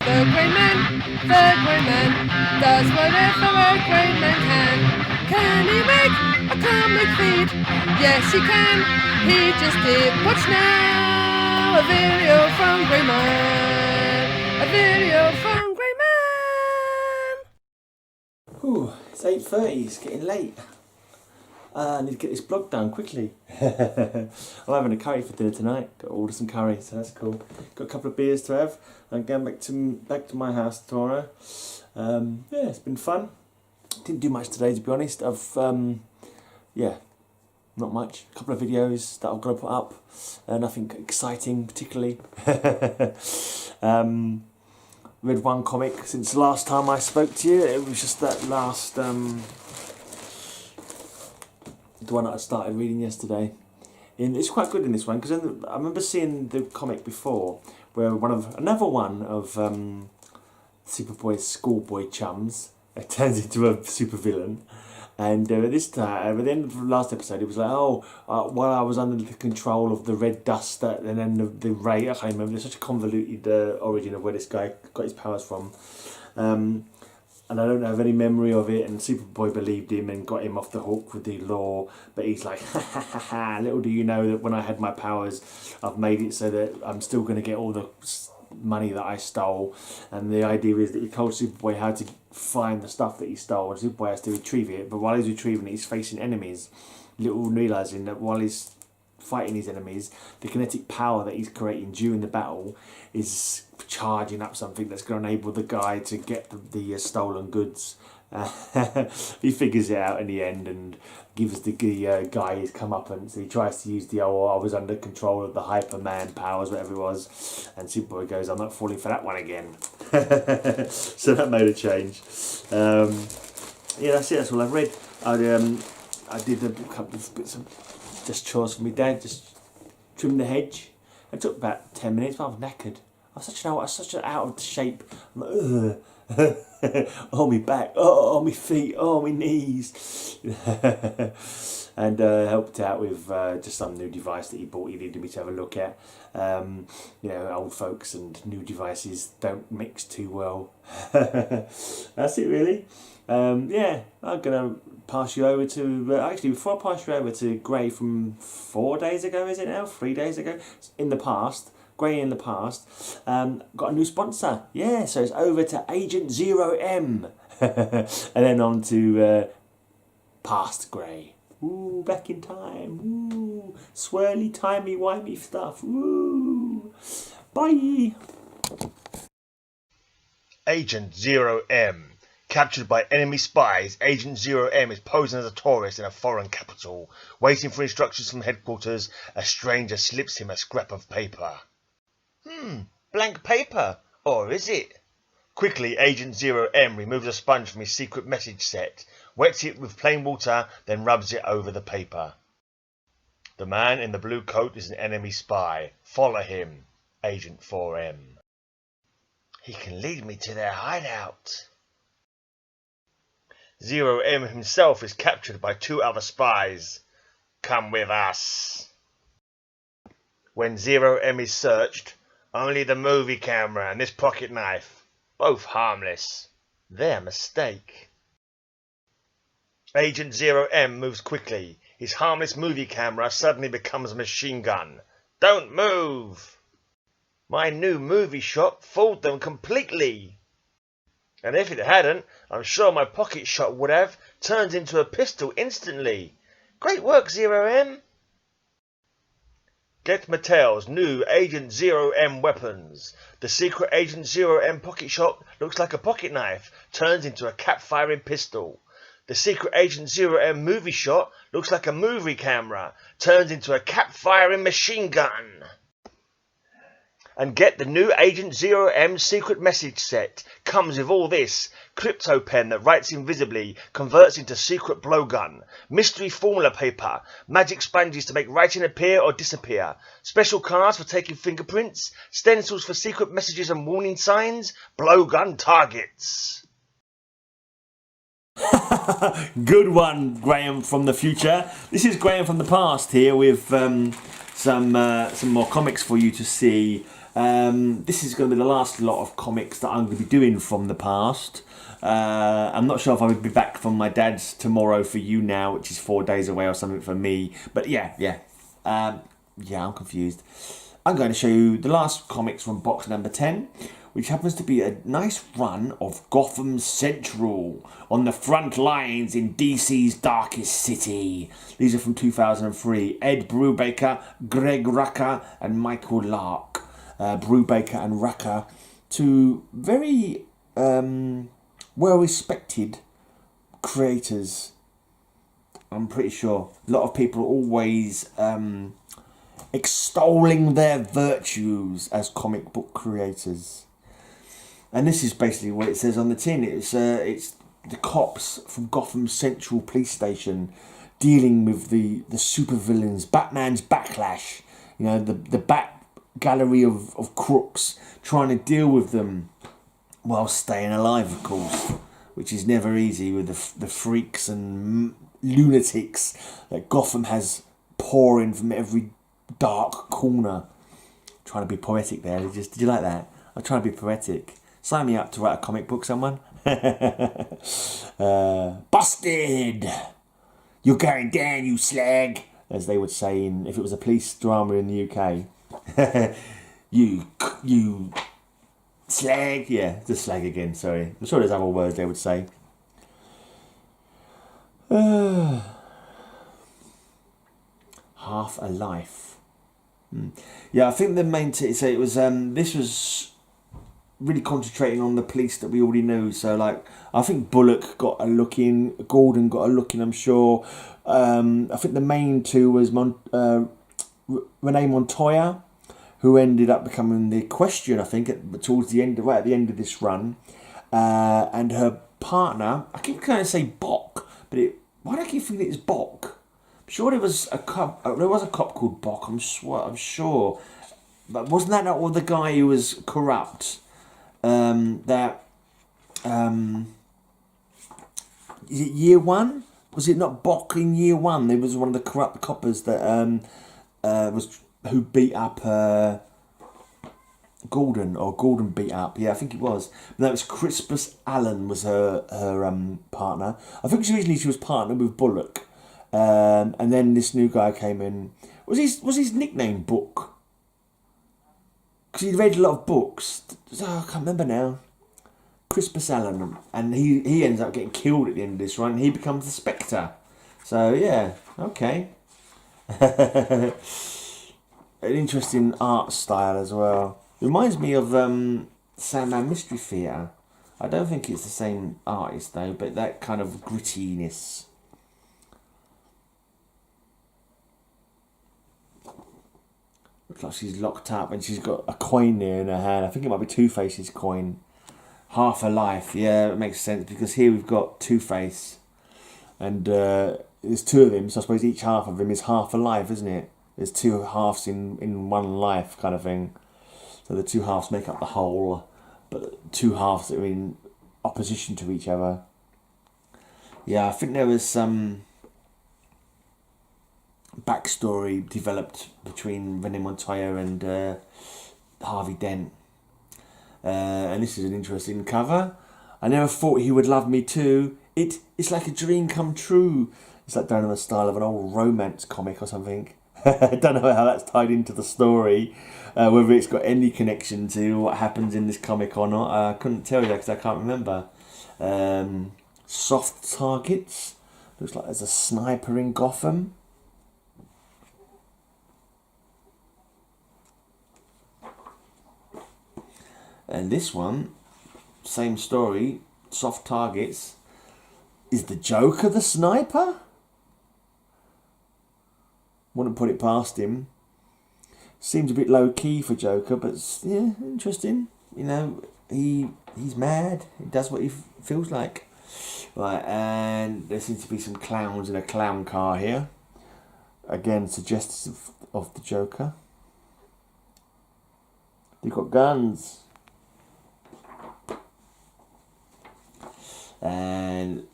The Grey Man does whatever a Grey Man can. Can he make a comic feed? Yes, he can. He just did. Watch now, a video from Grey Man. A video from Grey Man. Ooh, it's 8:30. It's getting late. I need to get this blog done quickly. I'm having a curry for dinner tonight. Got to order some curry, so that's cool. Got a couple of beers to have. I'm going back to my house tomorrow. Yeah, it's been fun. Didn't do much today, to be honest. I've yeah, not much. A couple of videos that I've got to put up. Nothing exciting particularly. Read one comic since the last time I spoke to you. It was just that last the one that I started reading yesterday. And it's quite good in this one because I remember seeing the comic before where another one of Superboy's schoolboy chums turns into a supervillain. And this time, at the end of the last episode, it was like, while I was under the control of the red dust, and then the ray, I can't remember, there's such a convoluted origin of where this guy got his powers from. And I don't have any memory of it, and Superboy believed him and got him off the hook with the law, but he's like, ha ha ha ha, little do you know that when I had my powers, I've made it so that I'm still going to get all the money that I stole. And the idea is that he told Superboy how to find the stuff that he stole, and Superboy has to retrieve it, but while he's retrieving it, he's facing enemies, little realising that while he's fighting his enemies, the kinetic power that he's creating during the battle is charging up something that's going to enable the guy to get the stolen goods. He figures it out in the end and gives the guy his comeuppance. He tries to use the I was under control of the Hyperman powers, whatever it was, and Superboy goes, I'm not falling for that one again. So that made a change. Yeah, that's it. That's all I've read. I did a couple of bits of just chores for my dad, just trimmed the hedge. It took about 10 minutes, but I was knackered. I was such an out of shape. I'm like, oh, my back, oh, my feet, oh, my knees. And helped out with just some new device that he bought. He needed me to have a look at. You know, old folks and new devices don't mix too well. That's it, really. Yeah, I'm going to pass you over to... actually, before I pass you over to Gray from 4 days ago, is it now? 3 days ago? In the past. Gray in the past. Got a new sponsor. Yeah, so it's over to Agent 0M. And then on to past Gray. Ooh, back in time. Ooh, swirly, timey-wimey stuff. Ooh. Bye. Agent 0M. Captured by enemy spies, Agent 0M is posing as a tourist in a foreign capital. Waiting for instructions from headquarters, a stranger slips him a scrap of paper. Blank paper, or is it? Quickly, Agent 0M removes a sponge from his secret message set, wets it with plain water, then rubs it over the paper. The man in the blue coat is an enemy spy. Follow him, Agent 4M. He can lead me to their hideout. 0M himself is captured by 2 other spies. Come with us. When 0M is searched, only the movie camera and this pocket knife, both harmless, their mistake. Agent 0M moves quickly. His harmless movie camera suddenly becomes a machine gun. Don't move! My new movie shot fooled them completely. And if it hadn't, I'm sure my pocket shot would have turned into a pistol instantly. Great work, 0M. Get Mattel's new Agent 0M weapons. The secret Agent 0M pocket shot looks like a pocket knife, turns into a cap-firing pistol. The secret Agent 0M movie shot looks like a movie camera, turns into a cap-firing machine gun. And get the new Agent 0M secret message set. Comes with all this. Crypto pen that writes invisibly, converts into secret blowgun. Mystery formula paper. Magic sponges to make writing appear or disappear. Special cards for taking fingerprints. Stencils for secret messages and warning signs. Blowgun targets. Good one, Graham from the future. This is Graham from the past here with some more comics for you to see. This is going to be the last lot of comics that I'm going to be doing from the past. I'm not sure if I will be back from my dad's tomorrow for you now, which is 4 days away or something for me. But yeah, I'm confused. I'm going to show you the last comics from box number 10, which happens to be a nice run of Gotham Central on the front lines in DC's darkest city. These are from 2003. Ed Brubaker, Greg Rucka, and Michael Lark. Brubaker and Rucka, two very well-respected creators. I'm pretty sure a lot of people are always extolling their virtues as comic book creators. And this is basically what it says on the tin. It's the cops from Gotham Central Police Station dealing with the supervillains, Batman's backlash. You know, the Bat gallery of crooks, trying to deal with them while staying alive, of course, which is never easy with the freaks and lunatics that Gotham has pouring from every dark corner. Trying to be poetic there. Did you like that? I'm trying to be poetic. Sign me up to write a comic book, someone. Busted! You're going down, you slag, as they would say if it was a police drama in the UK. you slag. Yeah, just slag again, sorry. I'm sure there's other words they would say. Half a life. Yeah, I think the main so it was this was really concentrating on the police that we already knew. So like I think Bullock got a look in, Gordon got a look in, I'm sure. I think the main two was Renee Montoya, who ended up becoming the Question, I think, towards the end, right at the end of this run, and her partner. I keep trying to say Bok, but why do I keep thinking it's Bok? I'm sure there was a cop. There was a cop called Bok. I'm sure, but wasn't that not the guy who was corrupt? Is it year one? Was it not Bok in year one? There was one of the corrupt coppers that who beat up Gordon, or Gordon beat up. Yeah, I think it was. But that was Crispus Allen was her partner. I think originally she was partnered with Bullock, and then this new guy came in. Was his nickname Book? Because he read a lot of books. Oh, I can't remember now. Crispus Allen, and he ends up getting killed at the end of this run. He becomes the Spectre. So yeah, okay. An interesting art style as well. It reminds me of Sandman Mystery Theatre. I don't think it's the same artist though, but that kind of grittiness. Looks like she's locked up and she's got a coin there in her hand. I think it might be Two-Face's coin. Half a life. Yeah, it makes sense because here we've got Two-Face. And there's two of them, so I suppose each half of him is half a life, isn't it? There's two halves in one life kind of thing. So the two halves make up the whole, but two halves that are in opposition to each other. Yeah, I think there was some backstory developed between Renee Montoya and Harvey Dent. And this is an interesting cover. I never thought he would love me too. It's like a dream come true. It's like done in the style of an old romance comic or something. I don't know how that's tied into the story, whether it's got any connection to what happens in this comic or not. I couldn't tell you because I can't remember. Soft targets. Looks like there's a sniper in Gotham. And this one, same story, soft targets. Is the Joker the sniper? Wouldn't put it past him. Seems a bit low key for Joker, but yeah, interesting. You know, he's mad. He does what he feels like. Right, and there seems to be some clowns in a clown car here. Again, suggestive of the Joker. They've got guns. And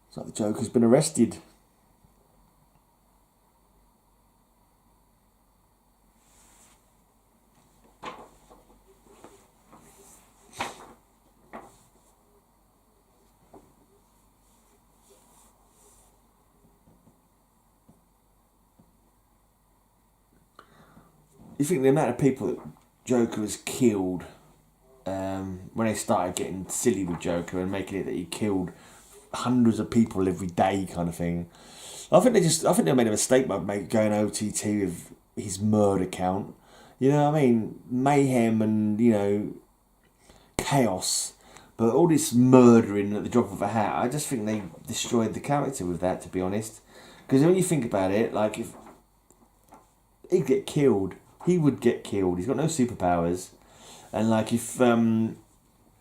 it's like the Joker's been arrested. You think the amount of people that Joker has killed, when they started getting silly with Joker and making it that he killed hundreds of people every day, kind of thing. I think they made a mistake by going OTT with his murder count. You know what I mean? Mayhem and chaos, but all this murdering at the drop of a hat. I just think they destroyed the character with that, to be honest. Because when you think about it, like if he'd get killed, he would get killed. He's got no superpowers, and like if you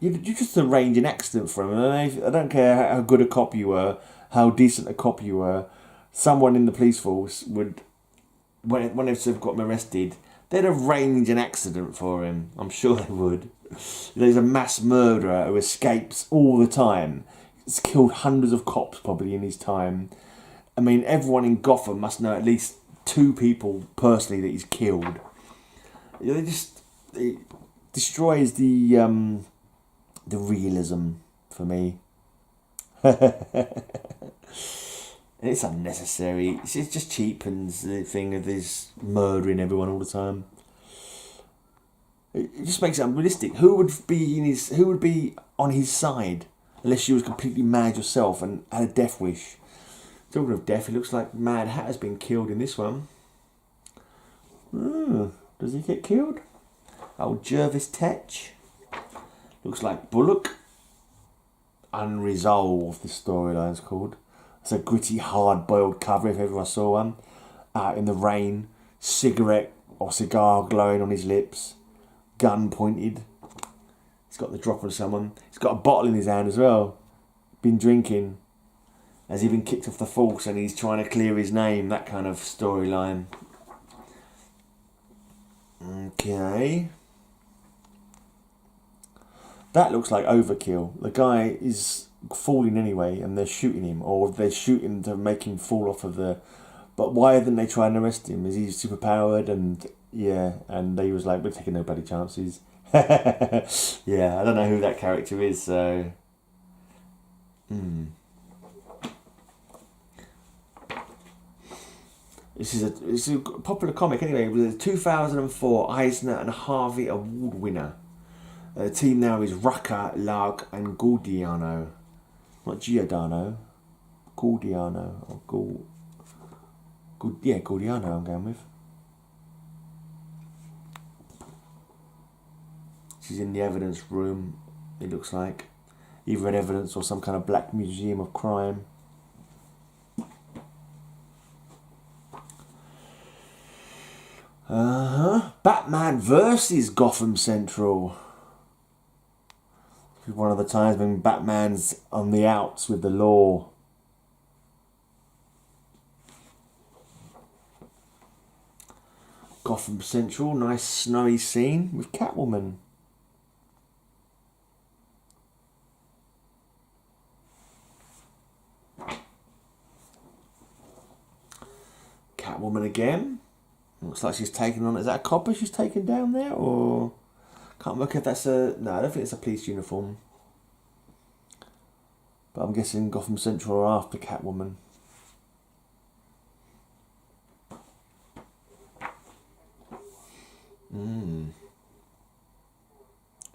just arrange an accident for him. And I don't care how good a cop you were, how decent a cop you were. Someone in the police force would, when they've got him arrested, they'd arrange an accident for him. I'm sure they would. There's a mass murderer who escapes all the time. He's killed hundreds of cops probably in his time. I mean, everyone in Gotham must know at least 2 people personally that he's killed. It destroys the realism for me. It's unnecessary. It just cheapens the thing of this murdering everyone all the time. It just makes it unrealistic. Who would be on his side unless you was completely mad yourself and had a death wish? Talking of death, it looks like Mad Hatter's been killed in this one. Does he get killed? Oh, Jervis Tetch. Looks like Bullock. Unresolved, the storyline's called. It's a gritty, hard-boiled cover if ever I saw one. Out in the rain, cigarette or cigar glowing on his lips, gun pointed. He's got the drop on someone. He's got a bottle in his hand as well. Been drinking. Has he been kicked off the force and he's trying to clear his name? That kind of storyline. Okay. That looks like overkill. The guy is falling anyway and they're shooting him, or they're shooting to make him fall off of the... But why didn't they try and arrest him? Is he superpowered? And yeah, and they was like, we're taking no bloody chances. Yeah, I don't know who that character is, so... It's a popular comic anyway. It was a 2004 Eisner and Harvey Award winner. The team now is Rucker, Lark and Gordiano. Not Giordano. Gordiano. Or Gordiano I'm going with. She's in the evidence room, it looks like. Either an evidence or some kind of black museum of crime. Batman versus Gotham Central. One of the times when Batman's on the outs with the law. Gotham Central, nice snowy scene with Catwoman. Catwoman again. Looks like she's taken on... Is that a copper she's taken down there? Or... Can't look if that's a... No, I don't think it's a police uniform. But I'm guessing Gotham Central are after Catwoman.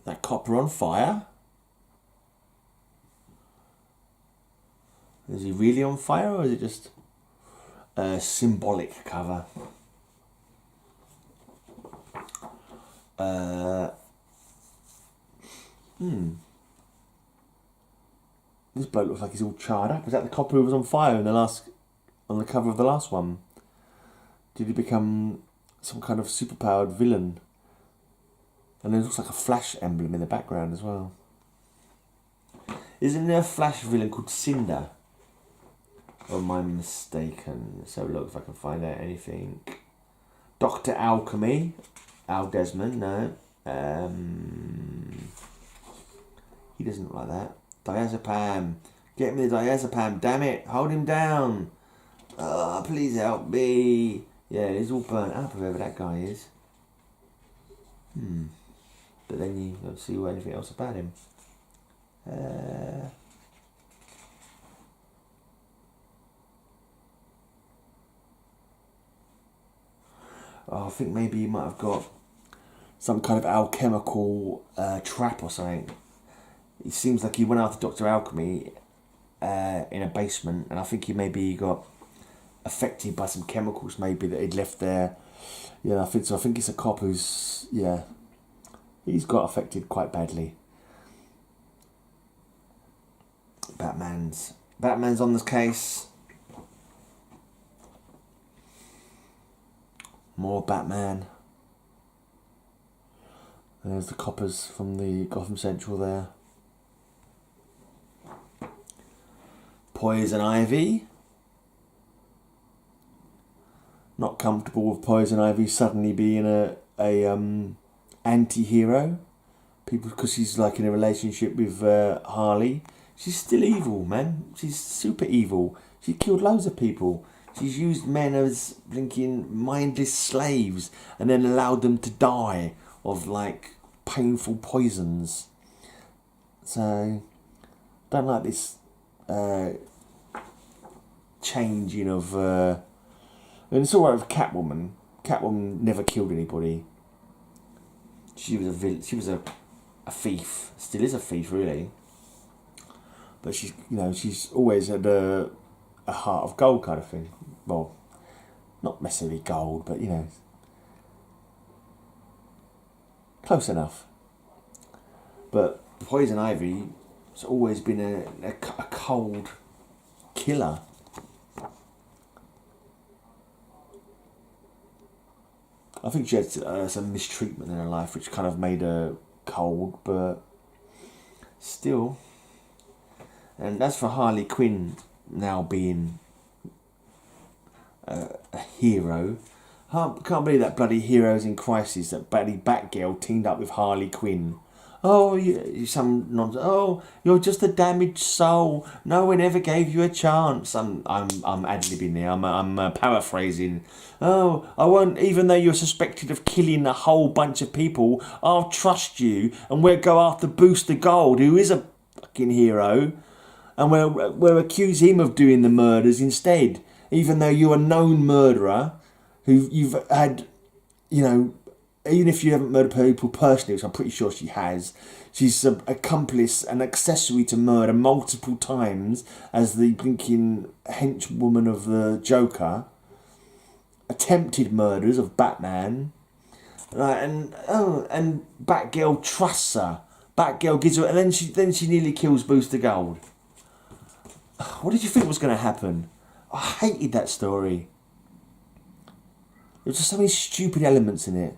That copper on fire? Is he really on fire, or is it just a symbolic cover? This bloke looks like he's all charred up. Is that the copper who was on fire in on the cover of the last one? Did he become some kind of superpowered villain? And there looks like a Flash emblem in the background as well. Isn't there a Flash villain called Cinder? Or am I mistaken? Let's have a look if I can find out anything. Dr. Alchemy. Al Desmond, no. He doesn't look like that. Diazepam. Get me the diazepam, damn it. Hold him down. Oh, please help me. Yeah, he's all burnt up, whoever that guy is. But then you don't see anything else about him. I think maybe he might have got some kind of alchemical trap or something. It seems like he went after Dr. Alchemy in a basement, and I think he maybe got affected by some chemicals maybe that he'd left there. Yeah, I think so. I think it's a cop who's, yeah, he's got affected quite badly. Batman's on this case. More Batman. There's the coppers from the Gotham Central there. Poison Ivy. Not comfortable with Poison Ivy suddenly being a anti-hero. People, because she's like in a relationship with Harley. She's still evil, man. She's super evil. She killed loads of people. She's used men as blinking mindless slaves and then allowed them to die of like painful poisons. So, don't like this changing of. And it's alright with Catwoman. Catwoman never killed anybody. She was a thief. Still is a thief, really. But she's always had a heart of gold kind of thing. Well, not necessarily gold, but close enough. But Poison Ivy has always been a cold killer. I think she had some mistreatment in her life, which kind of made her cold, but still. And as for Harley Quinn now being a hero, can't believe that bloody Heroes in Crisis, that bloody Batgirl teamed up with Harley Quinn. Oh, you some nonsense. Oh, you're just a damaged soul. No one ever gave you a chance. I'm ad-libbing there. I'm paraphrasing. Oh, I won't. Even though you're suspected of killing a whole bunch of people, I'll trust you, and we'll go after Booster Gold, who is a fucking hero, and we'll accuse him of doing the murders instead. Even though you're a known murderer, who you've had, even if you haven't murdered people personally, which I'm pretty sure she has, she's an accomplice, an accessory to murder multiple times as the blinking henchwoman of the Joker, attempted murders of Batman, and Batgirl trusts her. Batgirl gives her, and then she nearly kills Booster Gold. What did you think was going to happen? I hated that story. There were just so many stupid elements in it.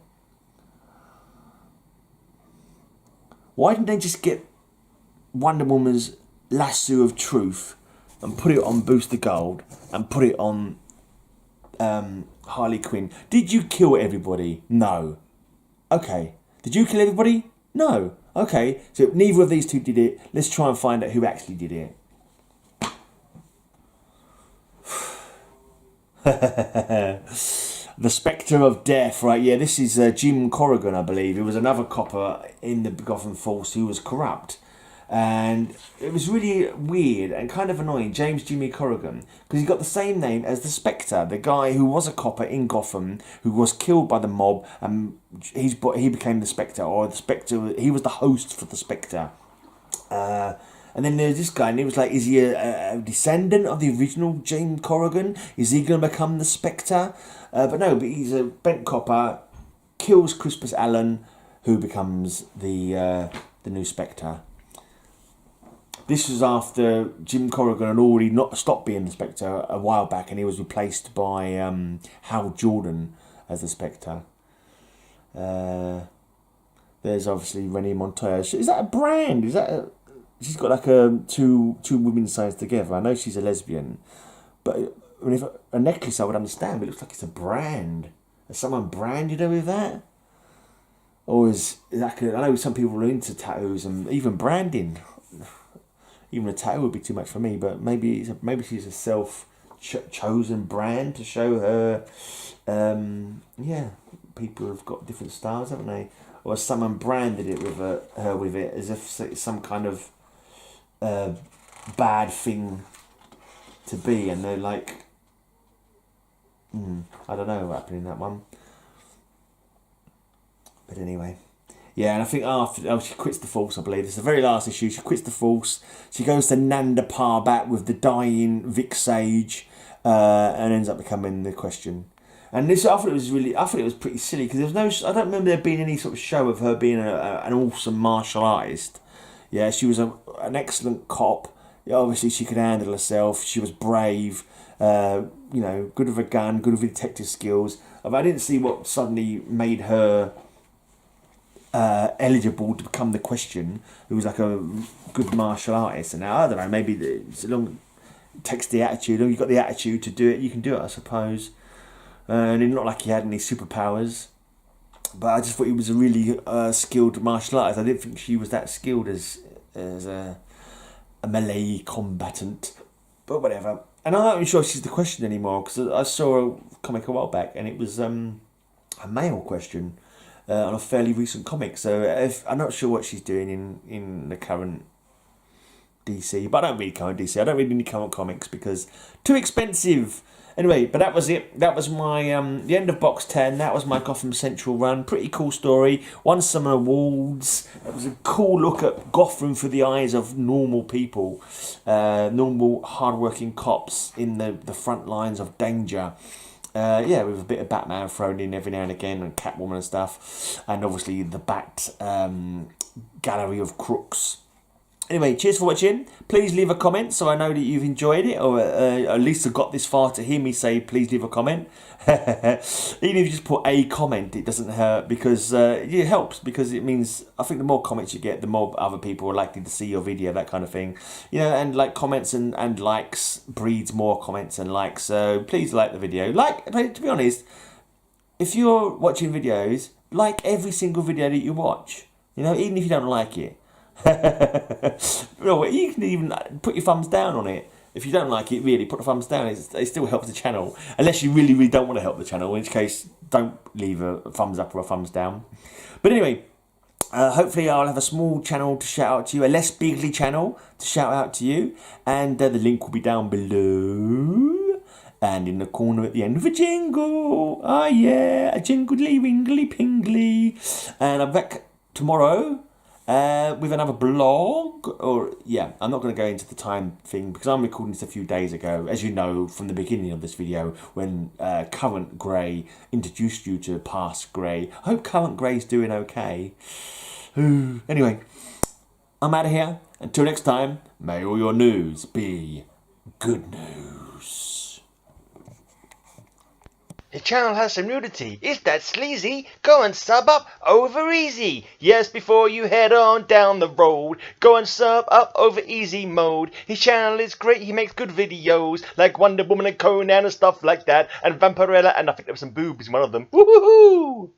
Why didn't they just get Wonder Woman's lasso of truth and put it on Booster Gold and put it on Harley Quinn? Did you kill everybody? No. Okay. Did you kill everybody? No. Okay. So neither of these two did it. Let's try and find out who actually did it. The Spectre of Death, right? Yeah, this is Jim Corrigan, I believe. He was another copper in the Gotham Force who was corrupt. And it was really weird and kind of annoying, James Jimmy Corrigan, because he got the same name as the Spectre, the guy who was a copper in Gotham, who was killed by the mob, and he became the Spectre, or the Spectre, he was the host for the Spectre. And then there's this guy, and he was like, is he a descendant of the original James Corrigan? Is he going to become the Spectre? But no, but he's a bent copper, kills Crispus Allen, who becomes the new Spectre. This was after Jim Corrigan had already not stopped being the Spectre a while back, and he was replaced by Hal Jordan as the Spectre. There's obviously Renee Montoya. Is that a brand? She's got like two women's signs together. I know she's a lesbian, but I mean, if a necklace I would understand, but it looks like it's a brand. Has someone branded her with that? Or is that? I know some people are into tattoos and even branding. Even a tattoo would be too much for me, but maybe she's a self-chosen brand to show her. People have got different styles, haven't they? Or someone branded it with her with it as if it's some kind of bad thing to be, and they're like, I don't know what happened in that one. But anyway. Yeah, and I think after she quits the Force, I believe. It's the very last issue. She quits the Force. She goes to Nanda Parbat with the dying Vic Sage, and ends up becoming the Question. And this, I thought it was pretty silly because there was no. I don't remember there being any sort of show of her being an awesome martial artist. Yeah, she was an excellent cop. Yeah, obviously, she could handle herself. She was brave. You know, good with a gun, good with detective skills. I didn't see what suddenly made her eligible to become the Question, who was like a good martial artist. And now, I don't know, maybe it takes the attitude. You've got the attitude to do it, you can do it, I suppose. And it's not like he had any superpowers. But I just thought he was a really skilled martial artist. I didn't think she was that skilled as a melee combatant. But whatever. And I'm not even sure she's the Question anymore, because I saw a comic a while back, and it was a male Question. On a fairly recent comic, so I'm not sure what she's doing in the current DC, but I don't read current DC. I don't read any current comics because too expensive. Anyway, but that was it. That was my the end of box 10. That was my Gotham Central run. Pretty cool story. Won some awards. It was a cool look at Gotham through the eyes of normal people, normal hardworking cops in the front lines of danger. Yeah, with a bit of Batman thrown in every now and again, and Catwoman and stuff, and obviously the Bat gallery of crooks. Anyway, cheers for watching. Please leave a comment so I know that you've enjoyed it, or at least have got this far to hear me say please leave a comment. Even if you just put a comment, it doesn't hurt, because it helps, because it means, I think the more comments you get, the more other people are likely to see your video, that kind of thing. You know, and like comments and likes breeds more comments and likes, so please like the video. Like, to be honest, if you're watching videos, like every single video that you watch, you know, even if you don't like it. No, you can even put your thumbs down on it. If you don't like it, really, put the thumbs down. It still helps the channel. Unless you really, really don't want to help the channel, in which case, don't leave a thumbs up or a thumbs down. But anyway, hopefully I'll have a small channel to shout out to you, a less bigly channel to shout out to you. And the link will be down below. And in the corner at the end of a jingle. Oh yeah, a jingly wingly pingly. And I'm back tomorrow. With another blog, or yeah, I'm not going to go into the time thing because I'm recording this a few days ago, as you know from the beginning of this video, when Current Grey introduced you to Past Grey. I hope Current Grey's doing okay. Anyway, I'm out of here. Until next time, may all your news be good news. The channel has some nudity. Is that sleazy? Go and sub up OverEasy. Yes, before you head on down the road, go and sub up OverEasy Mode. His channel is great. He makes good videos like Wonder Woman and Conan and stuff like that, and Vampirella, and I think there was some boobs in one of them. Woohoo!